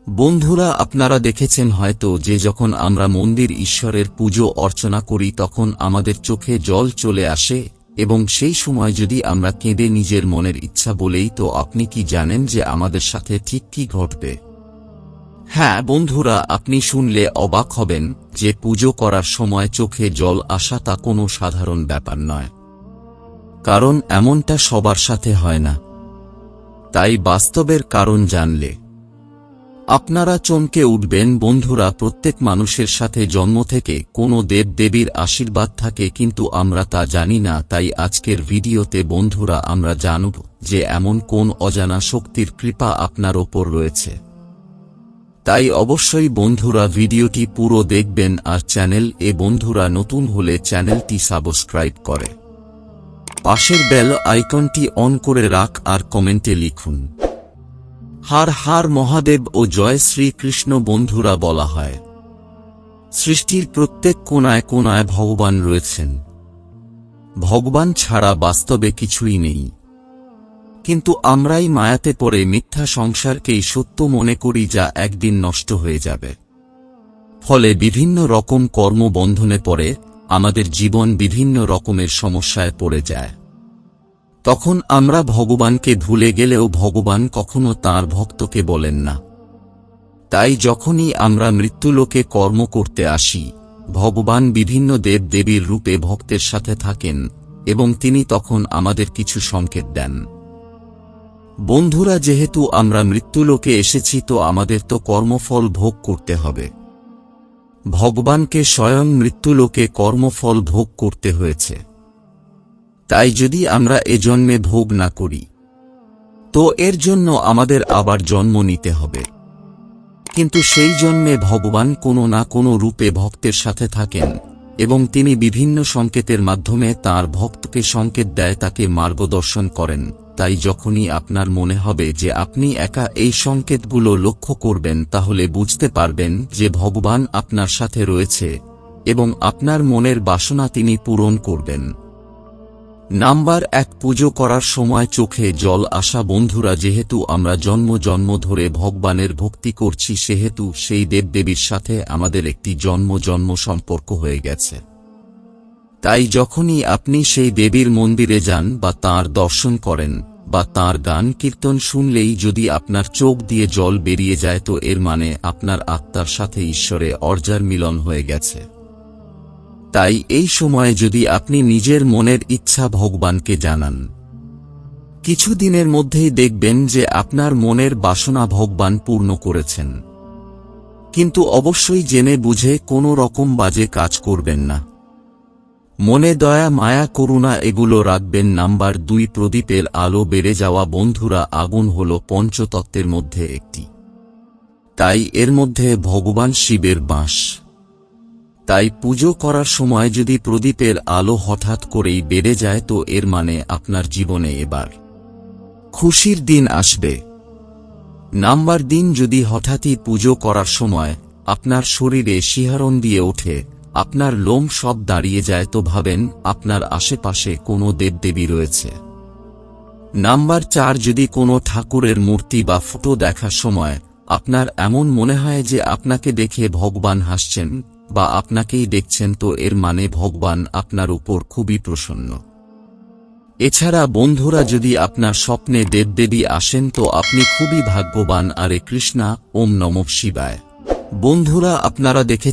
বন্ধুরা, আপনারা দেখেছেন হয়তো যে যখন আমরা মন্দির ঈশ্বরের পুজো অর্চনা করি তখন আমাদের চোখে জল চলে আসে, এবং সেই সময় যদি আমরা কেঁদে নিজের মনের ইচ্ছা বলেই, তো আপনি কি জানেন যে আমাদের সাথে ঠিক কি ঘটবে? হ্যাঁ বন্ধুরা, আপনি শুনলে অবাক হবেন যে পুজো করার সময় চোখে জল আসা তা কোনো সাধারণ ব্যাপার নয়। কারণ এমনটা সবার সাথে হয় না। তাই বাস্তবের কারণ জানলে আপনারা চমকে উঠবেন। বন্ধুরা, প্রত্যেক মানুষের সাথে জন্ম থেকে কোনো দেবদেবীর আশীর্বাদ থাকে, কিন্তু আমরা তা জানি না। তাই আজকের ভিডিওতে বন্ধুরা আমরা জানব যে এমন কোন অজানা শক্তির কৃপা আপনার ওপর রয়েছে। তাই অবশ্যই বন্ধুরা ভিডিওটি পুরো দেখবেন, আর চ্যানেল বন্ধুরা নতুন হলে চ্যানেলটি সাবস্ক্রাইব করে পাশের বেল আইকনটি অন করে রাখ, আর কমেন্টে লিখুন হর হর মহাদেব ও জয় শ্রীকৃষ্ণ। বন্ধুরা, বলা হয় সৃষ্টির প্রত্যেক কোণায় কোণায় ভগবান রয়েছেন। ভগবান ছাড়া বাস্তবে কিছুই নেই, কিন্তু আমরাই মায়াতে পড়ে মিথ্যা সংসারকেই সত্য মনে করি, যা একদিন নষ্ট হয়ে যাবে। ফলে বিভিন্ন রকম কর্মবন্ধনে পড়ে আমাদের জীবন বিভিন্ন রকমের সমস্যায় পড়ে যায়। তখন আমরা ভগবানকে ভুলে গেলেও ভগবান কখনো তাঁর ভক্তকে বলেন না। তাই যখনই আমরা মৃত্যুলোকে কর্ম করতে আসি, ভগবান বিভিন্ন দেবদেবীর রূপে ভক্তের সাথে থাকেন, এবং তিনি তখন আমাদের কিছু সংকেত দেন। বন্ধুরা, যেহেতু আমরা মৃত্যুলোকে এসেছি, তো আমাদের তো কর্মফল ভোগ করতে হবে। ভগবানকে স্বয়ং মৃত্যুলোকে কর্মফল ভোগ করতে হয়েছে। তাই যদি আমরা এ জন্মে ভোগ না করি, তো এর জন্য আমাদের আবার জন্ম নিতে হবে। কিন্তু সেই জন্মে ভগবান কোনো না কোনো রূপে ভক্তের সাথে থাকেন, এবং তিনি বিভিন্ন সংকেতের মাধ্যমে তাঁর ভক্তকে সংকেত দেয়, তাকে মার্গদর্শন করেন। তাই যখনই আপনার মনে হবে যে আপনি একা এই সংকেতগুলো লক্ষ্য করবেন, তাহলে বুঝতে পারবেন যে ভগবান আপনার সাথে রয়েছে, এবং আপনার মনের বাসনা তিনি পূরণ করবেন। নাম্বার 1, পুজো করার সময় চোখে জল আসা। বন্ধুরা, যেহেতু আমরা জন্ম জন্ম ধরে ভগবানের ভক্তি করছি, সেহেতু সেই দেবদেবীর সাথে আমাদের একটি জন্ম জন্ম সম্পর্ক হয়ে গেছে। তাই যখনই আপনি সেই দেবীর মন্দিরে যান বা তাঁর দর্শন করেন বা তাঁর গান কীর্তন শুনলেই যদি আপনার চোখ দিয়ে জল বেরিয়ে যায়, তো এর মানে আপনার আত্মার সাথে ঈশ্বরে অর্জার মিলন হয়ে গেছে। তাই এই সময়ে যদি আপনি নিজের মনের ইচ্ছা ভগবানকে জানান, কিছু দিনের মধ্যেই দেখবেন যে আপনার মনের বাসনা ভগবান পূর্ণ করেছেন। কিন্তু অবশ্যই জেনে বুঝে কোনো রকম বাজে কাজ করবেন না। মনে দয়া, মায়া, করুণা এগুলো রাখবেন। নাম্বার 2, প্রদীপের আলো বেড়ে যাওয়া। বন্ধুরা, আগুন হল পঞ্চতত্ত্বের মধ্যে একটি, তাই এর মধ্যে ভগবান শিবের বাস। তাই পুজো করার সময় যদি প্রদীপের আলো হঠাৎ করেই বেড়ে যায়, তো এর মানে আপনার জীবনে এবার খুশির দিন আসবে। নাম্বার 3, যদি হঠাৎই পুজো করার সময় আপনার শরীরে শিহরণ দিয়ে ওঠে, আপনার লোম সব দাঁড়িয়ে যায়, তো ভাবেন আপনার আশেপাশে কোনো দেবদেবী রয়েছে। নাম্বার 4, যদি কোনো ঠাকুরের মূর্তি বা ফটো দেখার সময় আপনার এমন মনে হয় যে আপনাকে দেখে ভগবান হাসছেন বা আপনাকেই দেখছেন, তো এর মানে ভগবান আপনার উপর খুবই প্রসন্ন। এছাড়া বন্ধুরা, যদি আপনার স্বপ্নে দেবদেবী আসেন, তো আপনি খুবই ভাগ্যবান। আরে কৃষ্ণা, ওম নমঃ শিবায়। বন্ধুরা, আপনারা দেখেছেন